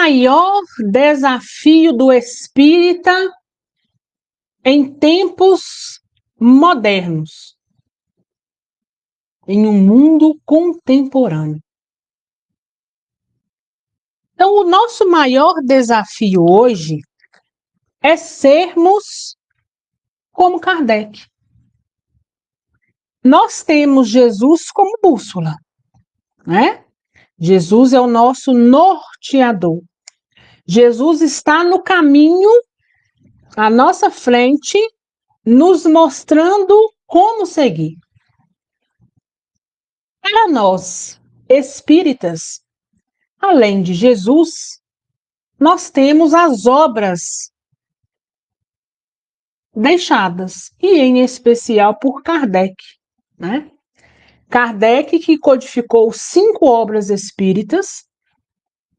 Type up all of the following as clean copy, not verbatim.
maior desafio do espírita em tempos modernos, em um mundo contemporâneo? Então, o nosso maior desafio hoje é sermos como Kardec. Nós temos Jesus como bússola, né? Jesus é o nosso norteador. Jesus está no caminho à nossa frente, nos mostrando como seguir. Para nós, espíritas, além de Jesus, nós temos as obras deixadas, e em especial por Kardec, né? Kardec, que codificou 5 obras espíritas,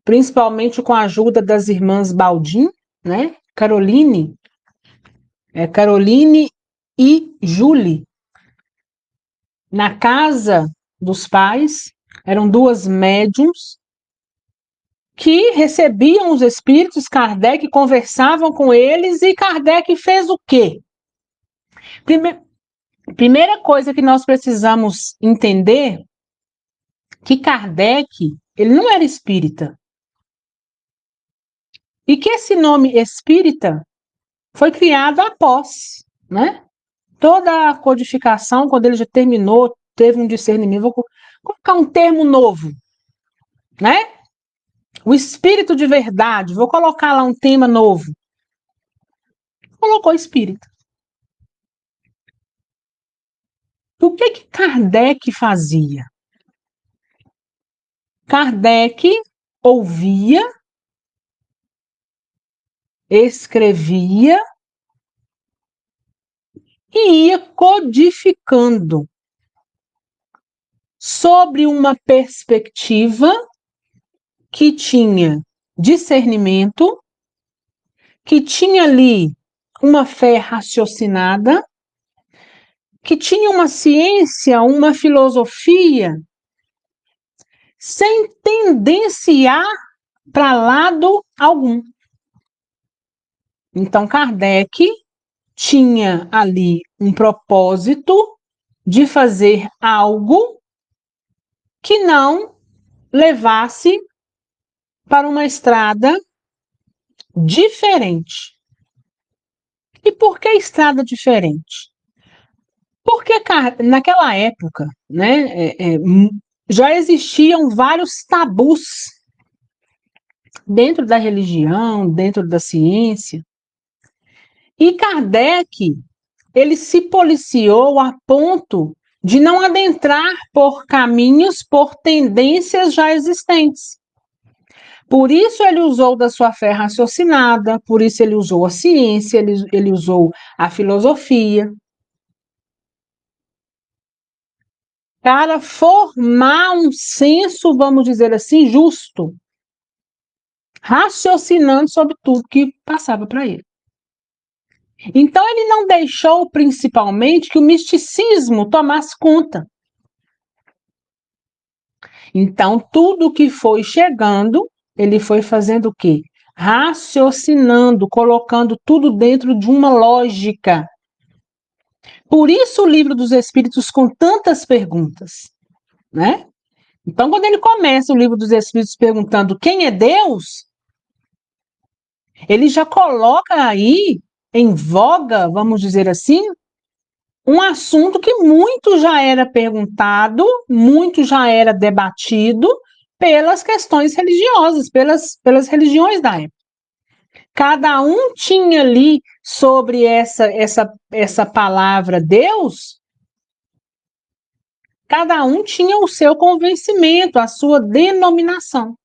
principalmente com a ajuda das irmãs Baldin, né? Caroline e Julie. Na casa dos pais, eram 2 médiums que recebiam os espíritos. Kardec conversavam com eles, e Kardec fez o quê? Primeira coisa que nós precisamos entender, que Kardec, ele não era espírita. E que esse nome espírita foi criado após, né? Toda a codificação, quando ele já terminou, teve um discernimento. Vou colocar um termo novo, né? O espírito de verdade. Vou colocar lá um tema novo. Colocou espírito. O que Kardec fazia? Kardec ouvia, escrevia e ia codificando sobre uma perspectiva que tinha discernimento, que tinha ali uma fé raciocinada, que tinha uma ciência, uma filosofia, sem tendenciar para lado algum. Então, Kardec tinha ali um propósito de fazer algo que não levasse para uma estrada diferente. E por que estrada diferente? Porque naquela época, né, já existiam vários tabus dentro da religião, dentro da ciência. E Kardec, ele se policiou a ponto de não adentrar por caminhos, por tendências já existentes. Por isso ele usou da sua fé raciocinada, por isso ele usou a ciência, ele usou a filosofia, para formar um senso, vamos dizer assim, justo, raciocinando sobre tudo que passava para ele. Então ele não deixou, principalmente, que o misticismo tomasse conta. Então tudo que foi chegando, ele foi fazendo o quê? Raciocinando, colocando tudo dentro de uma lógica. Por isso o Livro dos Espíritos com tantas perguntas, né? Então, quando ele começa o Livro dos Espíritos perguntando quem é Deus, ele já coloca aí em voga, vamos dizer assim, um assunto que muito já era perguntado, muito já era debatido pelas questões religiosas, pelas religiões da época. Cada um tinha ali sobre essa palavra Deus, cada um tinha o seu convencimento, a sua denominação.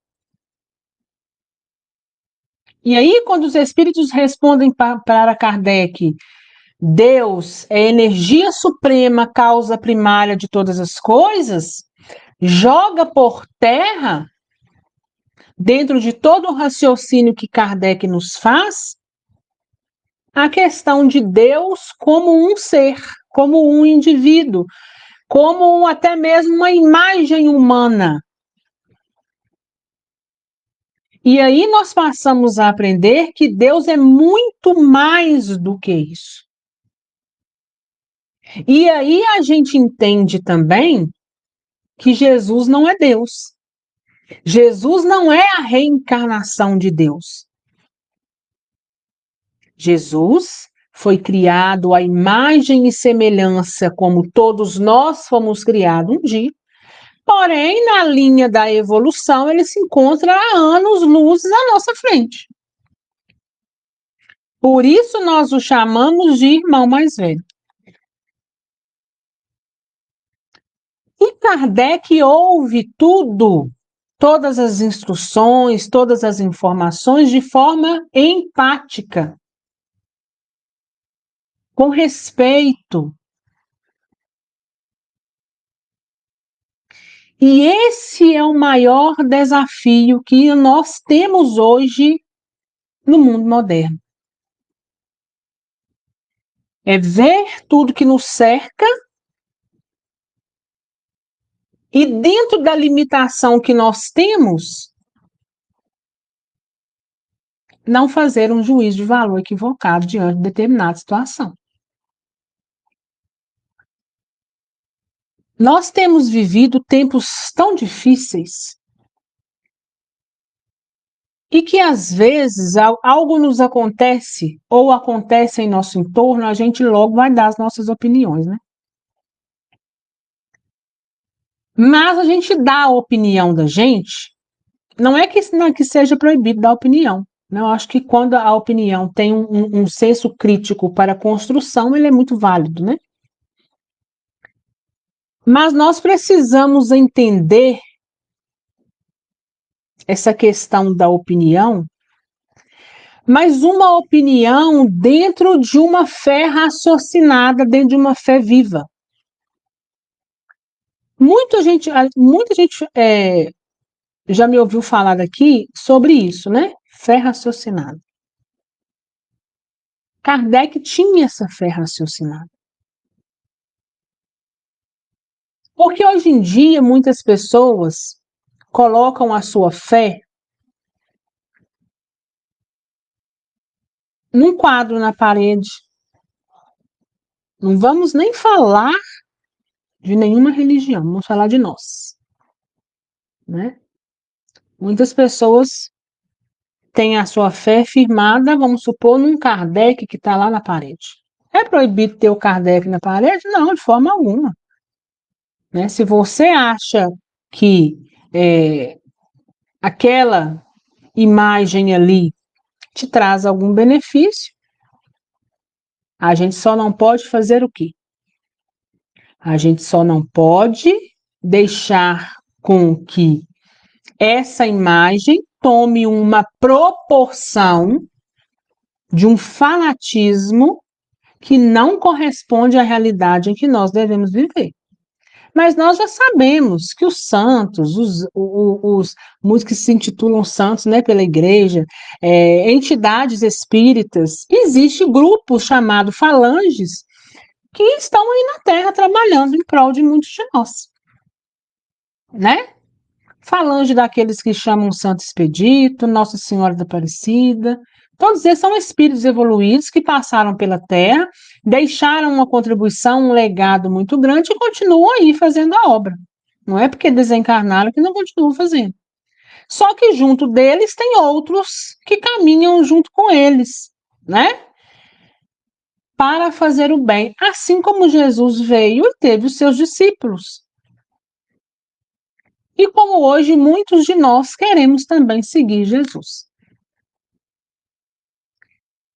E aí, quando os espíritos respondem para Kardec, Deus é energia suprema, causa primária de todas as coisas, joga por terra, dentro de todo o raciocínio que Kardec nos faz, a questão de Deus como um ser, como um indivíduo, como até mesmo uma imagem humana. E aí nós passamos a aprender que Deus é muito mais do que isso. E aí a gente entende também que Jesus não é Deus. Jesus não é a reencarnação de Deus. Jesus foi criado à imagem e semelhança como todos nós fomos criados um dia. Porém, na linha da evolução, ele se encontra há anos-luz à nossa frente. Por isso nós o chamamos de irmão mais velho. E Kardec ouve tudo, todas as instruções, todas as informações de forma empática, com respeito. E esse é o maior desafio que nós temos hoje no mundo moderno. É ver tudo que nos cerca e, dentro da limitação que nós temos, não fazer um juízo de valor equivocado diante de determinada situação. Nós temos vivido tempos tão difíceis e que, às vezes, algo nos acontece ou acontece em nosso entorno, a gente logo vai dar as nossas opiniões, né? Mas a gente dá a opinião da gente, não é que seja proibido dar opinião. Né? Eu acho que quando a opinião tem um senso crítico para a construção, ele é muito válido, né? Mas nós precisamos entender essa questão da opinião, mas uma opinião dentro de uma fé raciocinada, dentro de uma fé viva. Muita gente já me ouviu falar aqui sobre isso, né? Fé raciocinada. Kardec tinha essa fé raciocinada. Porque hoje em dia muitas pessoas colocam a sua fé num quadro na parede. Não vamos nem falar de nenhuma religião, vamos falar de nós, né? Muitas pessoas têm a sua fé firmada, vamos supor, num Kardec que está lá na parede. É proibido ter o Kardec na parede? Não, de forma alguma. Né? Se você acha que aquela imagem ali te traz algum benefício, a gente só não pode fazer o quê? A gente só não pode deixar com que essa imagem tome uma proporção de um fanatismo que não corresponde à realidade em que nós devemos viver. Mas nós já sabemos que os santos, os muitos que se intitulam santos, né, pela igreja, entidades espíritas, existem grupos chamados falanges que estão aí na Terra trabalhando em prol de muitos de nós, né? Falange daqueles que chamam Santo Expedito, Nossa Senhora da Aparecida, todos eles são espíritos evoluídos que passaram pela Terra, deixaram uma contribuição, um legado muito grande e continuam aí fazendo a obra. Não é porque desencarnaram que não continuam fazendo. Só que junto deles tem outros que caminham junto com eles, né? Para fazer o bem, assim como Jesus veio e teve os seus discípulos. E como hoje muitos de nós queremos também seguir Jesus.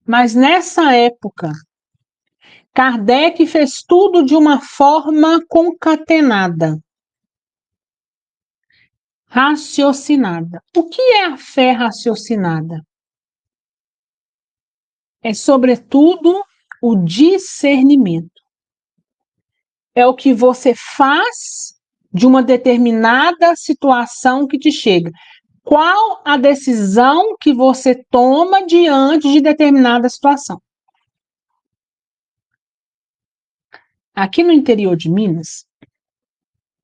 Mas nessa época, Kardec fez tudo de uma forma concatenada, raciocinada. O que é a fé raciocinada? É, sobretudo, o discernimento. É o que você faz de uma determinada situação que te chega. Qual a decisão que você toma diante de determinada situação? Aqui no interior de Minas,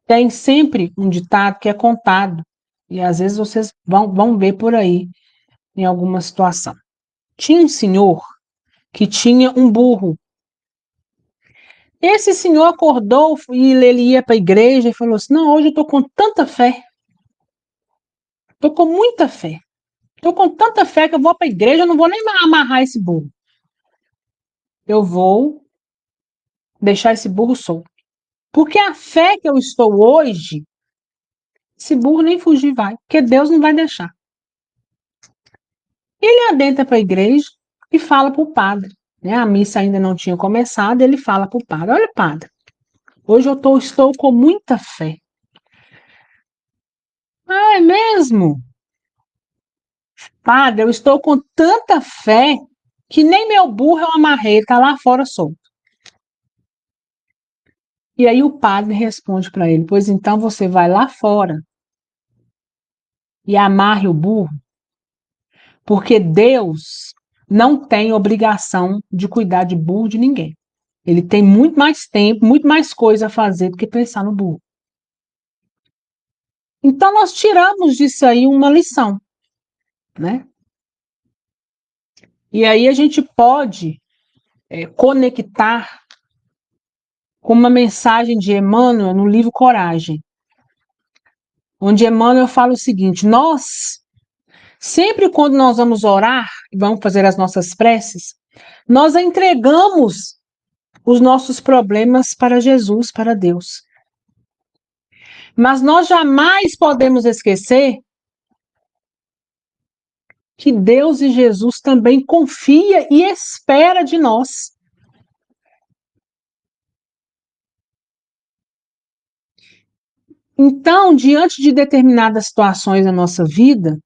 tem sempre um ditado que é contado, E às vezes vocês vão ver por aí em alguma situação. Tinha um senhor que tinha um burro. Esse senhor acordou e ele ia para a igreja e falou assim: não, hoje eu estou com tanta fé. Estou com muita fé. Estou com tanta fé que eu vou para a igreja, eu não vou nem amarrar esse burro. Eu vou deixar esse burro solto. Porque a fé que eu estou hoje, esse burro nem fugir vai, porque Deus não vai deixar. Ele adentra para a igreja e fala para o padre. Né? A missa ainda não tinha começado, ele fala para o padre: olha, padre, hoje eu estou com muita fé. Ah, é mesmo? Padre, eu estou com tanta fé que nem meu burro eu amarrei, está lá fora solto. E aí o padre responde para ele: pois então você vai lá fora e amarre o burro, porque Deus não tem obrigação de cuidar de burro de ninguém. Ele tem muito mais tempo, muito mais coisa a fazer do que pensar no burro. Então nós tiramos disso aí uma lição, né? E aí a gente pode conectar com uma mensagem de Emmanuel no livro Coragem, onde Emmanuel fala o seguinte: nós, sempre quando nós vamos orar e vamos fazer as nossas preces, nós entregamos os nossos problemas para Jesus, para Deus. Mas nós jamais podemos esquecer que Deus e Jesus também confia e espera de nós. Então, diante de determinadas situações na nossa vida,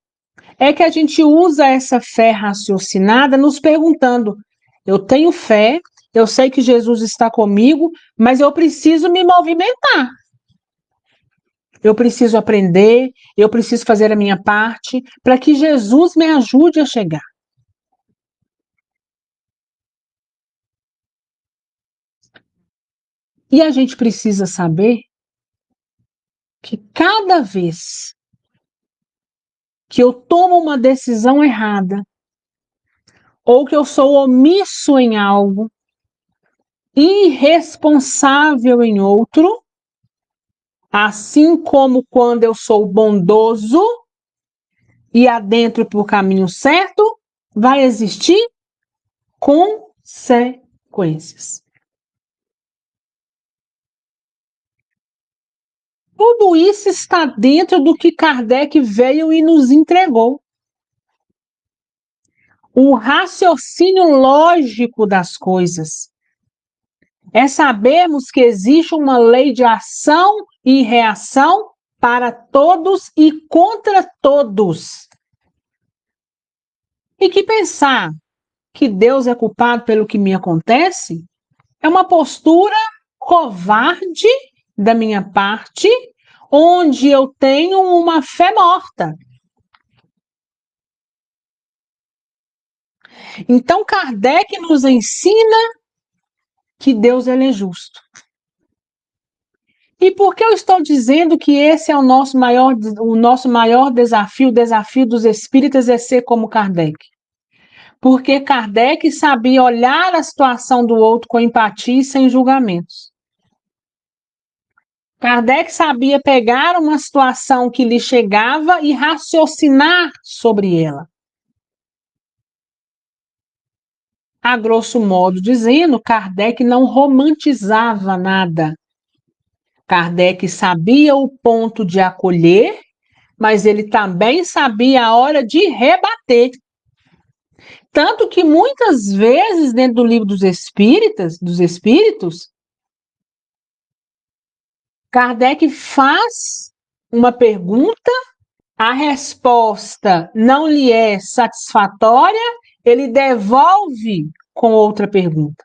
é que a gente usa essa fé raciocinada nos perguntando: eu tenho fé, eu sei que Jesus está comigo, mas eu preciso me movimentar. Eu preciso aprender, eu preciso fazer a minha parte para que Jesus me ajude a chegar. E a gente precisa saber que cada vez que eu tomo uma decisão errada, ou que eu sou omisso em algo, irresponsável em outro, assim como quando eu sou bondoso e adentro para o caminho certo, vai existir consequências. Tudo isso está dentro do que Kardec veio e nos entregou. O raciocínio lógico das coisas. É sabermos que existe uma lei de ação e reação para todos e contra todos. E que pensar que Deus é culpado pelo que me acontece é uma postura covarde da minha parte, onde eu tenho uma fé morta. Então, Kardec nos ensina que Deus ele é justo. E por que eu estou dizendo que esse é o nosso maior desafio, o desafio dos espíritas é ser como Kardec? Porque Kardec sabia olhar a situação do outro com empatia e sem julgamentos. Kardec sabia pegar uma situação que lhe chegava e raciocinar sobre ela. A grosso modo dizendo, Kardec não romantizava nada. Kardec sabia o ponto de acolher, mas ele também sabia a hora de rebater. Tanto que muitas vezes, dentro do livro dos Espíritos, Kardec faz uma pergunta, a resposta não lhe é satisfatória, ele devolve com outra pergunta.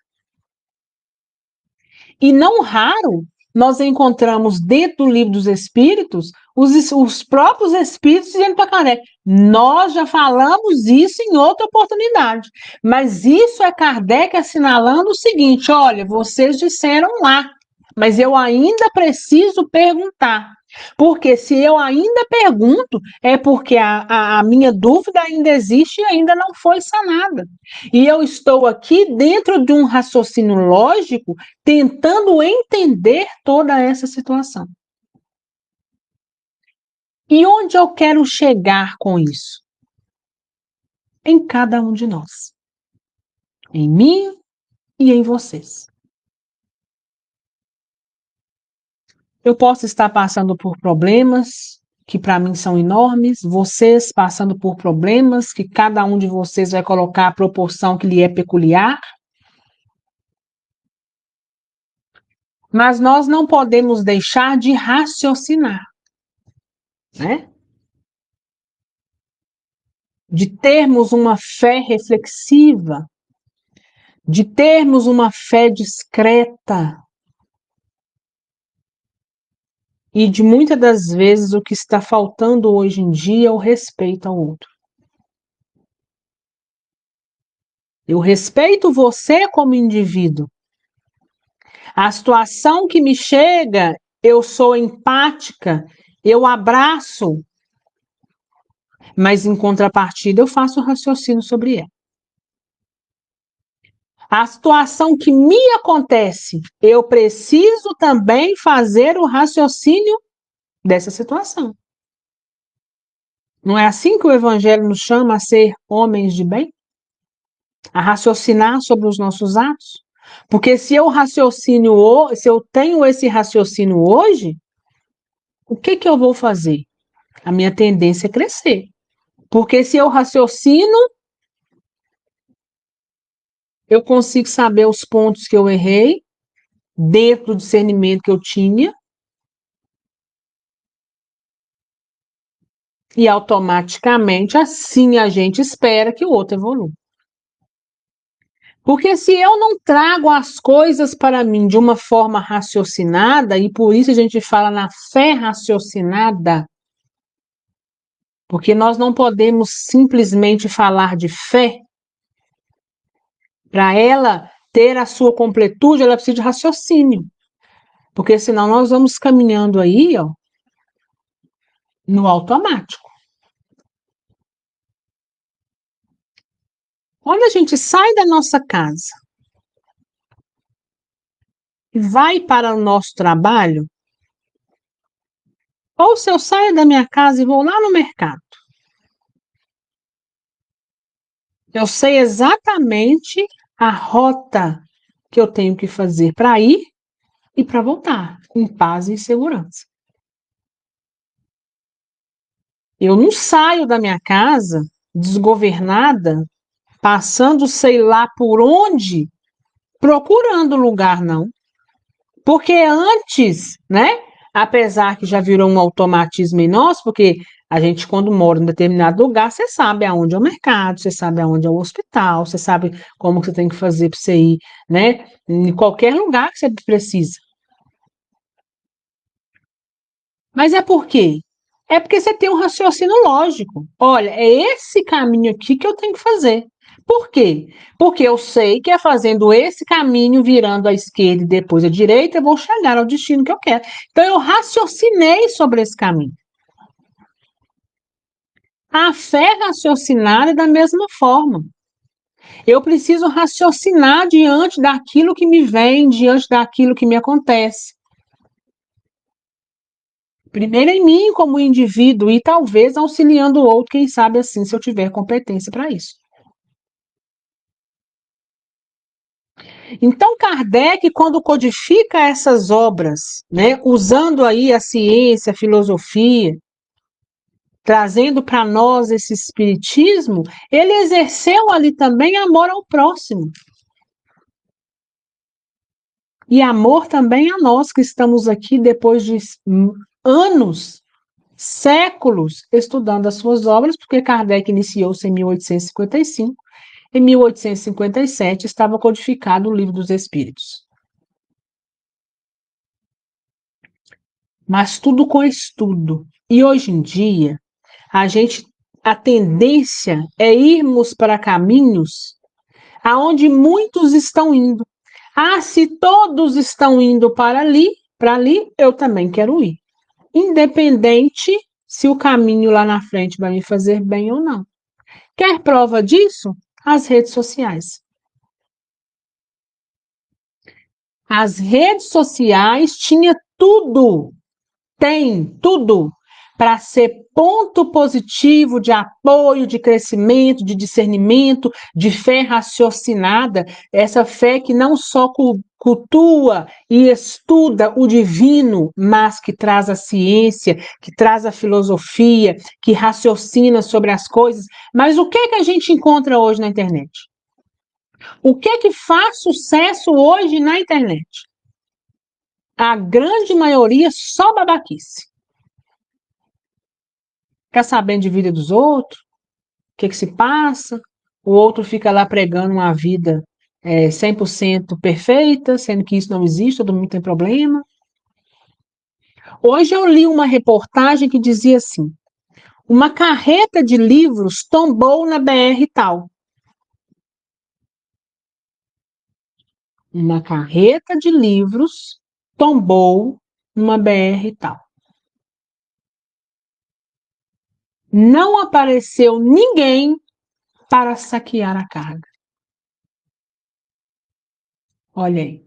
E não raro, nós encontramos dentro do livro dos Espíritos os próprios Espíritos dizendo para Kardec: nós já falamos isso em outra oportunidade, mas isso é Kardec assinalando o seguinte: olha, vocês disseram lá. Mas eu ainda preciso perguntar. Porque se eu ainda pergunto, é porque a minha dúvida ainda existe e ainda não foi sanada. E eu estou aqui dentro de um raciocínio lógico, tentando entender toda essa situação. E onde eu quero chegar com isso? Em cada um de nós. Em mim e em vocês. Eu posso estar passando por problemas que para mim são enormes, vocês passando por problemas que cada um de vocês vai colocar a proporção que lhe é peculiar. Mas nós não podemos deixar de raciocinar, né? De termos uma fé reflexiva, de termos uma fé discreta. E de muitas das vezes o que está faltando hoje em dia é o respeito ao outro. Eu respeito você como indivíduo. A situação que me chega, eu sou empática, eu abraço, mas em contrapartida eu faço raciocínio sobre ela. A situação que me acontece, eu preciso também fazer o raciocínio dessa situação. Não é assim que o Evangelho nos chama a ser homens de bem? A raciocinar sobre os nossos atos? Porque se eu tenho esse raciocínio hoje, o que eu vou fazer? A minha tendência é crescer. Porque se eu raciocino, eu consigo saber os pontos que eu errei, dentro do discernimento que eu tinha, e automaticamente assim a gente espera que o outro evolua. Porque se eu não trago as coisas para mim de uma forma raciocinada, e por isso a gente fala na fé raciocinada, porque nós não podemos simplesmente falar de fé. Para ela ter a sua completude, ela precisa de raciocínio. Porque senão nós vamos caminhando aí, ó, no automático. Quando a gente sai da nossa casa e vai para o nosso trabalho, ou se eu saio da minha casa e vou lá no mercado, eu sei exatamente a rota que eu tenho que fazer para ir e para voltar, em paz e segurança. Eu não saio da minha casa desgovernada, passando sei lá por onde, procurando lugar, não. Porque antes, né? Apesar que já virou um automatismo em nós, porque a gente, quando mora em determinado lugar, você sabe aonde é o mercado, você sabe aonde é o hospital, você sabe como que você tem que fazer para você ir, né? Em qualquer lugar que você precisa. Mas é por quê? É porque você tem um raciocínio lógico. Olha, é esse caminho aqui que eu tenho que fazer. Por quê? Porque eu sei que é fazendo esse caminho, virando à esquerda e depois à direita, eu vou chegar ao destino que eu quero. Então, eu raciocinei sobre esse caminho. A fé raciocinada é da mesma forma. Eu preciso raciocinar diante daquilo que me vem, diante daquilo que me acontece. Primeiro em mim, como indivíduo, e talvez auxiliando o outro, quem sabe assim, se eu tiver competência para isso. Então, Kardec, quando codifica essas obras, né, usando aí a ciência, a filosofia, trazendo para nós esse espiritismo, ele exerceu ali também amor ao próximo. E amor também a nós que estamos aqui depois de anos, séculos, estudando as suas obras, porque Kardec iniciou-se em 1855. Em 1857 estava codificado o Livro dos Espíritos. Mas tudo com estudo. E hoje em dia, a tendência é irmos para caminhos aonde muitos estão indo, Ah, se todos estão indo para ali, eu também quero ir. Independente se o caminho lá na frente vai me fazer bem ou não. Quer prova disso? As redes sociais. As redes sociais tinha tudo, tem tudo para ser ponto positivo de apoio, de crescimento, de discernimento, de fé raciocinada, essa fé que não só cultua e estuda o divino, mas que traz a ciência, que traz a filosofia, que raciocina sobre as coisas. Mas o que é que a gente encontra hoje na internet? O que é que faz sucesso hoje na internet? A grande maioria só babaquice. Ficar sabendo de vida dos outros, o que se passa, o outro fica lá pregando uma vida 100% perfeita, sendo que isso não existe, todo mundo tem problema. Hoje eu li uma reportagem que dizia assim, uma carreta de livros tombou na BR tal. Uma carreta de livros tombou numa BR tal. Não apareceu ninguém para saquear a carga. Olha aí.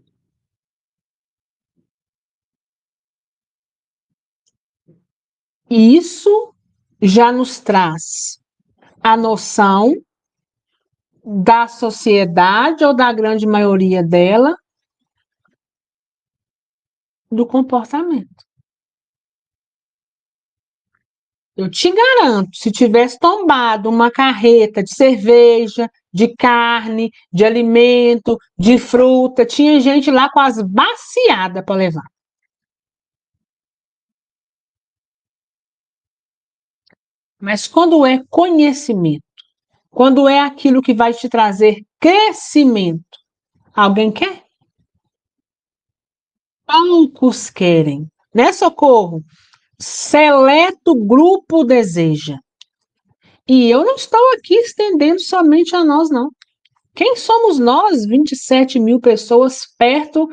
Isso já nos traz a noção da sociedade ou da grande maioria dela do comportamento. Eu te garanto, se tivesse tombado uma carreta de cerveja, de carne, de alimento, de fruta, tinha gente lá quase baciada para levar. Mas quando é conhecimento, quando é aquilo que vai te trazer crescimento, alguém quer? Poucos querem, né, Socorro? Seleto grupo deseja. E eu não estou aqui estendendo somente a nós, não. Quem somos nós, 27 mil pessoas, perto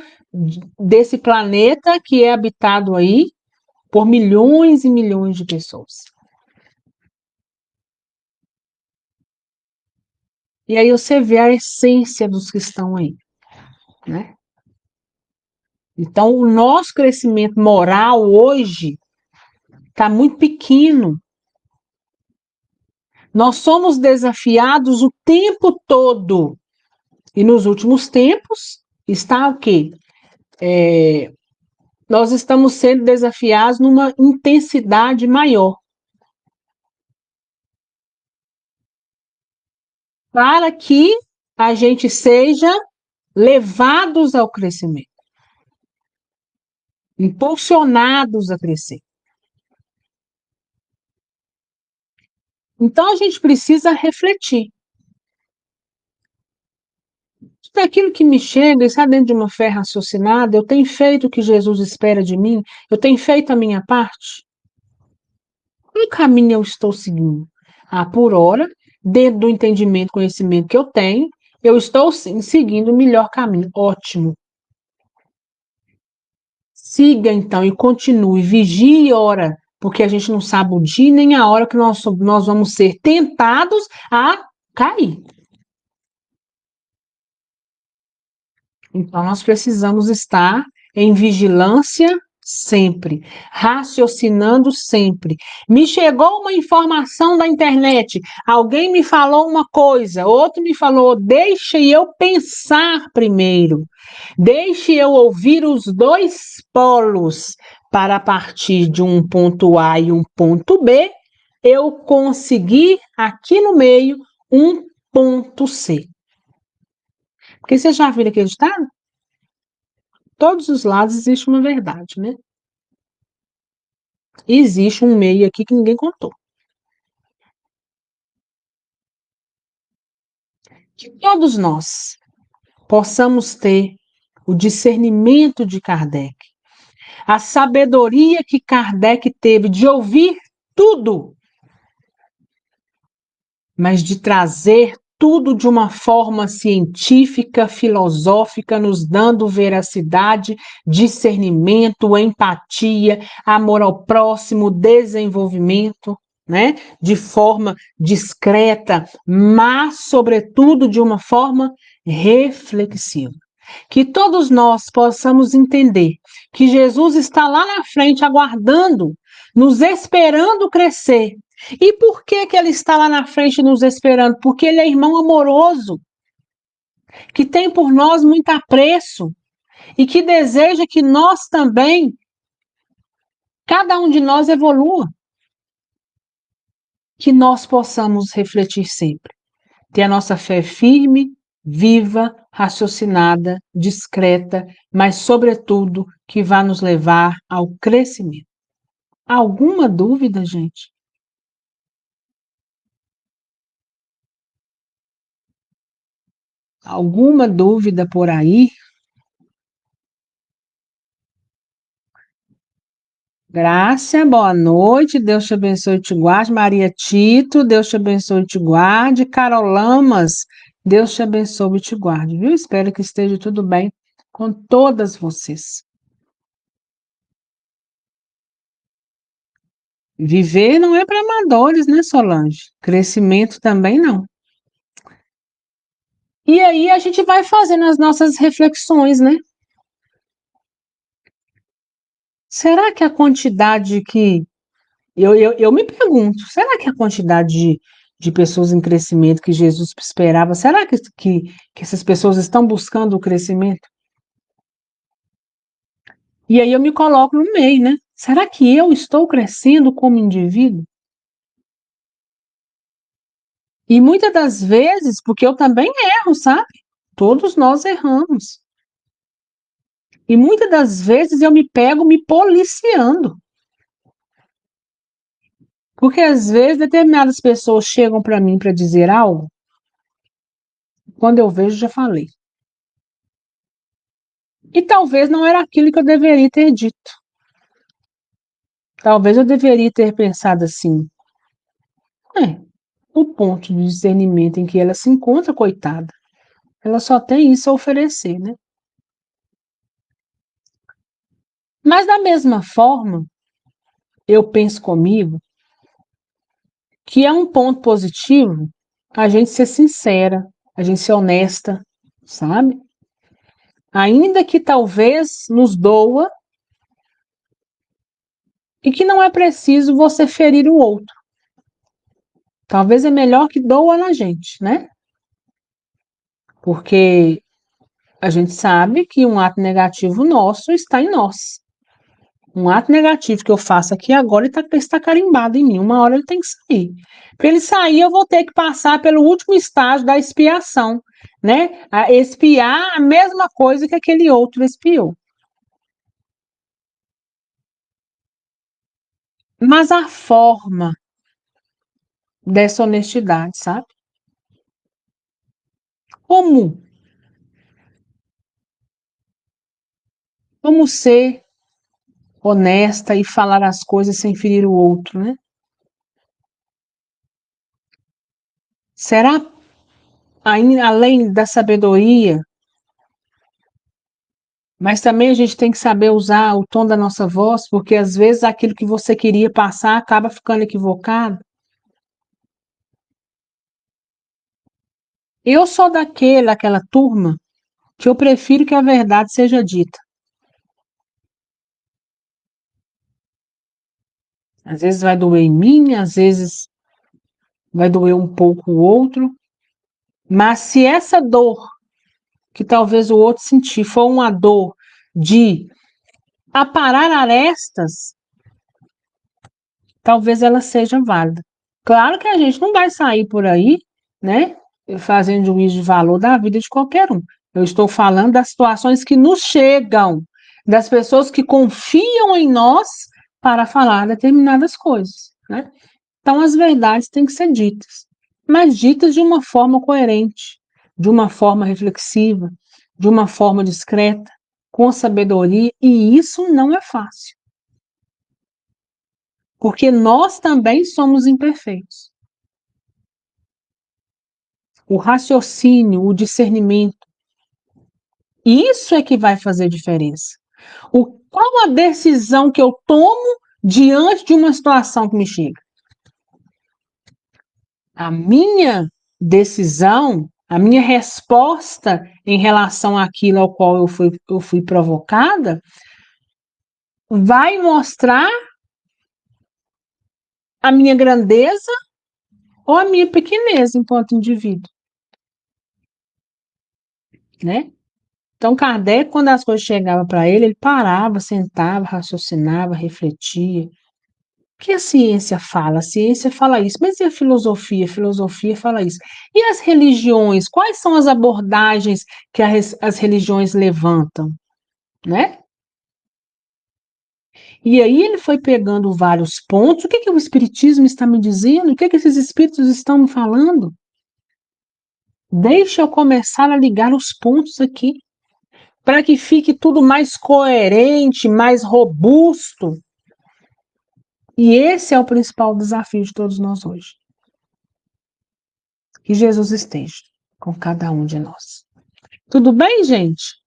desse planeta que é habitado aí por milhões e milhões de pessoas? E aí você vê a essência dos que estão aí, né? Então, o nosso crescimento moral hoje está muito pequeno. Nós somos desafiados o tempo todo. E nos últimos tempos está o quê? Nós estamos sendo desafiados numa intensidade maior. Para que a gente seja levados ao crescimento, impulsionados a crescer. Então a gente precisa refletir. Tudo aquilo que me chega, está dentro de uma fé raciocinada, eu tenho feito o que Jesus espera de mim, eu tenho feito a minha parte. Que caminho eu estou seguindo? Por hora, dentro do entendimento, conhecimento que eu tenho, eu estou sim seguindo o melhor caminho. Ótimo. Siga então e continue, vigie e ora, porque a gente não sabe o dia nem a hora que nós vamos ser tentados a cair. Então, nós precisamos estar em vigilância sempre, raciocinando sempre. Me chegou uma informação da internet, alguém me falou uma coisa, outro me falou, deixa eu pensar primeiro, deixe eu ouvir os dois polos, para a partir de um ponto A e um ponto B, eu conseguir aqui no meio um ponto C. Porque você já viu aquele ditado? Todos os lados existe uma verdade, né? Existe um meio aqui que ninguém contou. Que todos nós possamos ter o discernimento de Kardec, a sabedoria que Kardec teve de ouvir tudo, mas de trazer tudo de uma forma científica, filosófica, nos dando veracidade, discernimento, empatia, amor ao próximo, desenvolvimento, né? De forma discreta, mas, sobretudo, de uma forma reflexiva. Que todos nós possamos entender que Jesus está lá na frente aguardando, nos esperando crescer. E por que que ele está lá na frente nos esperando? Porque ele é irmão amoroso, que tem por nós muito apreço e que deseja que nós também, cada um de nós evolua, que nós possamos refletir sempre, ter a nossa fé firme, viva, raciocinada, discreta, mas sobretudo que vá nos levar ao crescimento. Alguma dúvida, gente? Alguma dúvida por aí? Grácia, boa noite, Deus te abençoe e te guarde. Maria Tito, Deus te abençoe e te guarde. Carol Lamas, Deus te abençoe e te guarde, viu? Espero que esteja tudo bem com todas vocês. Viver não é para amadores, né, Solange? Crescimento também não. E aí a gente vai fazendo as nossas reflexões, né? Será que a quantidade que. Eu me pergunto, será que a quantidade de pessoas em crescimento que Jesus esperava, será que essas pessoas estão buscando o crescimento? E aí eu me coloco no meio, né? Será que eu estou crescendo como indivíduo? E muitas das vezes, porque eu também erro, sabe? Todos nós erramos. E muitas das vezes eu me pego me policiando. Porque às vezes determinadas pessoas chegam para mim para dizer algo, quando eu vejo já falei. E talvez não era aquilo que eu deveria ter dito. Talvez eu deveria ter pensado assim, o ponto de discernimento em que ela se encontra, coitada, ela só tem isso a oferecer, né? Mas da mesma forma, eu penso comigo que é um ponto positivo a gente ser sincera, a gente ser honesta, sabe? Ainda que talvez nos doa e que não é preciso você ferir o outro. Talvez é melhor que doa na gente, né? Porque a gente sabe que um ato negativo nosso está em nós. Um ato negativo que eu faço aqui agora está carimbado em mim. Uma hora ele tem que sair. Para ele sair, eu vou ter que passar pelo último estágio da expiação, né? A expiar a mesma coisa que aquele outro expiou. Mas a forma dessa honestidade, sabe? Como? Como ser honesta e falar as coisas sem ferir o outro, né? Será, além da sabedoria, mas também a gente tem que saber usar o tom da nossa voz, porque às vezes aquilo que você queria passar acaba ficando equivocado. Eu sou daquela turma, que eu prefiro que a verdade seja dita. Às vezes vai doer em mim, às vezes vai doer um pouco o outro, mas se essa dor que talvez o outro sentir for uma dor de aparar arestas, talvez ela seja válida. Claro que a gente não vai sair por aí, né, fazendo juízo de valor da vida de qualquer um. Eu estou falando das situações que nos chegam, das pessoas que confiam em nós para falar determinadas coisas, né? Então as verdades têm que ser ditas, mas ditas de uma forma coerente, de uma forma reflexiva, de uma forma discreta, com sabedoria, e isso não é fácil. Porque nós também somos imperfeitos. o raciocínio, o discernimento. Isso é que vai fazer diferença. Qual a decisão que eu tomo diante de uma situação que me chega? A minha decisão, a minha resposta em relação àquilo ao qual eu fui provocada, vai mostrar a minha grandeza ou a minha pequenez enquanto indivíduo, né? Então, Kardec, quando as coisas chegavam para ele parava, sentava, raciocinava, refletia. O que a ciência fala? A ciência fala isso, mas e a filosofia? A filosofia fala isso. E as religiões? Quais são as abordagens que as religiões levantam, né? E aí ele foi pegando vários pontos. O que que o Espiritismo está me dizendo? O que que esses espíritos estão me falando? Deixa eu começar a ligar os pontos aqui, para que fique tudo mais coerente, mais robusto. E esse é o principal desafio de todos nós hoje. Que Jesus esteja com cada um de nós. Tudo bem, gente?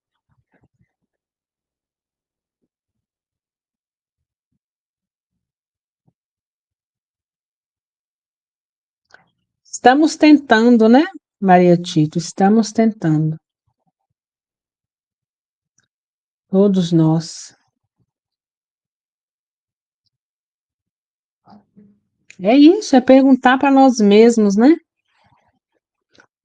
Estamos tentando, né, Maria Tito? Estamos tentando. Todos nós. É isso, é perguntar para nós mesmos, né?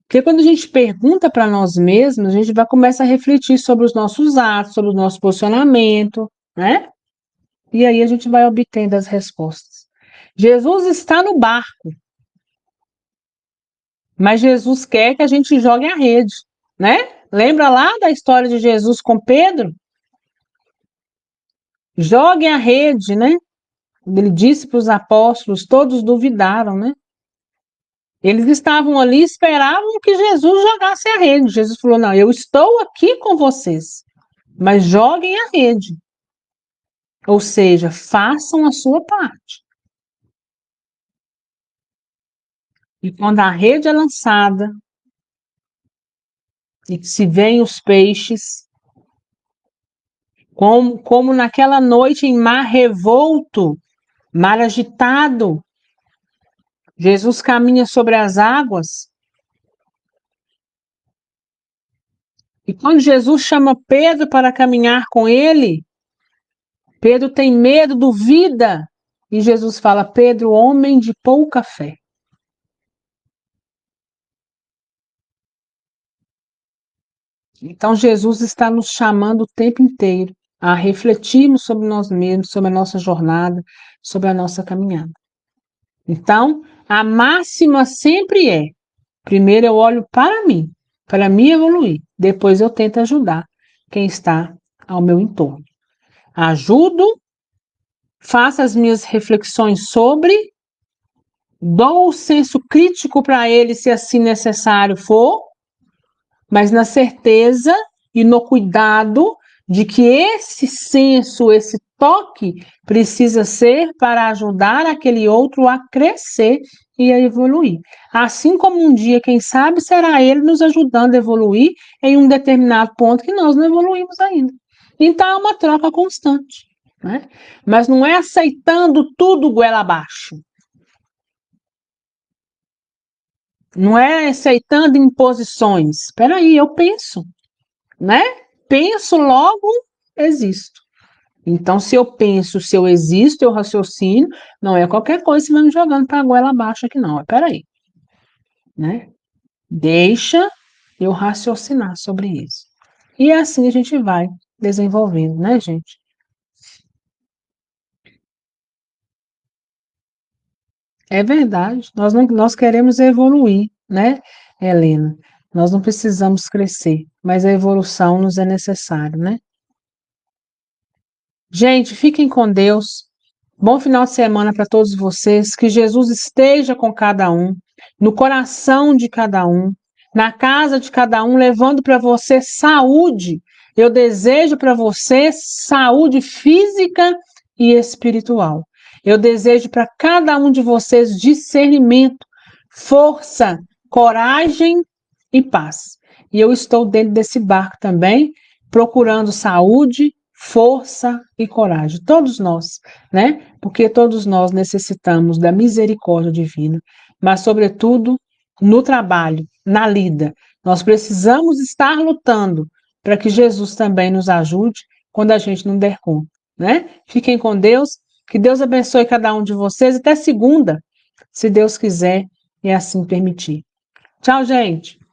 Porque quando a gente pergunta para nós mesmos, a gente vai começar a refletir sobre os nossos atos, sobre o nosso posicionamento, né? E aí a gente vai obtendo as respostas. Jesus está no barco, mas Jesus quer que a gente jogue a rede, né? Lembra lá da história de Jesus com Pedro? Joguem a rede, né? Ele disse para os apóstolos, todos duvidaram, né? Eles estavam ali, esperavam que Jesus jogasse a rede. Jesus falou: não, eu estou aqui com vocês, mas joguem a rede. Ou seja, façam a sua parte. E quando a rede é lançada, e que se veem os peixes, como naquela noite em mar revolto, mar agitado, Jesus caminha sobre as águas. E quando Jesus chama Pedro para caminhar com ele, Pedro tem medo, duvida. E Jesus fala: Pedro, homem de pouca fé. Então Jesus está nos chamando o tempo inteiro a refletirmos sobre nós mesmos, sobre a nossa jornada, sobre a nossa caminhada. Então, a máxima sempre é: primeiro eu olho para mim evoluir, depois eu tento ajudar quem está ao meu entorno. Ajudo, faço as minhas reflexões sobre, dou o senso crítico para ele se assim necessário for, mas na certeza e no cuidado de que esse senso, esse toque precisa ser para ajudar aquele outro a crescer e a evoluir. Assim como um dia, quem sabe, será ele nos ajudando a evoluir em um determinado ponto que nós não evoluímos ainda. Então é uma troca constante, né? Mas não é aceitando tudo goela abaixo. Não é aceitando imposições. Espera aí, eu penso, né? Penso, logo existo. Então, se eu penso, se eu existo, eu raciocínio, não é qualquer coisa que vai me jogando para a goela abaixo aqui, não. Espera aí, né? Deixa eu raciocinar sobre isso. E assim a gente vai desenvolvendo, né, gente? É verdade. Nós queremos evoluir, né, Helena? Nós não precisamos crescer, mas a evolução nos é necessária, né? Gente, fiquem com Deus. Bom final de semana para todos vocês. Que Jesus esteja com cada um, no coração de cada um, na casa de cada um, levando para você saúde. Eu desejo para você saúde física e espiritual. Eu desejo para cada um de vocês discernimento, força, coragem e paz. E eu estou dentro desse barco também, procurando saúde, força e coragem. Todos nós, né? Porque todos nós necessitamos da misericórdia divina, mas, sobretudo, no trabalho, na lida. Nós precisamos estar lutando para que Jesus também nos ajude quando a gente não der conta, né? Fiquem com Deus, que Deus abençoe cada um de vocês. Até segunda, se Deus quiser e assim permitir. Tchau, gente!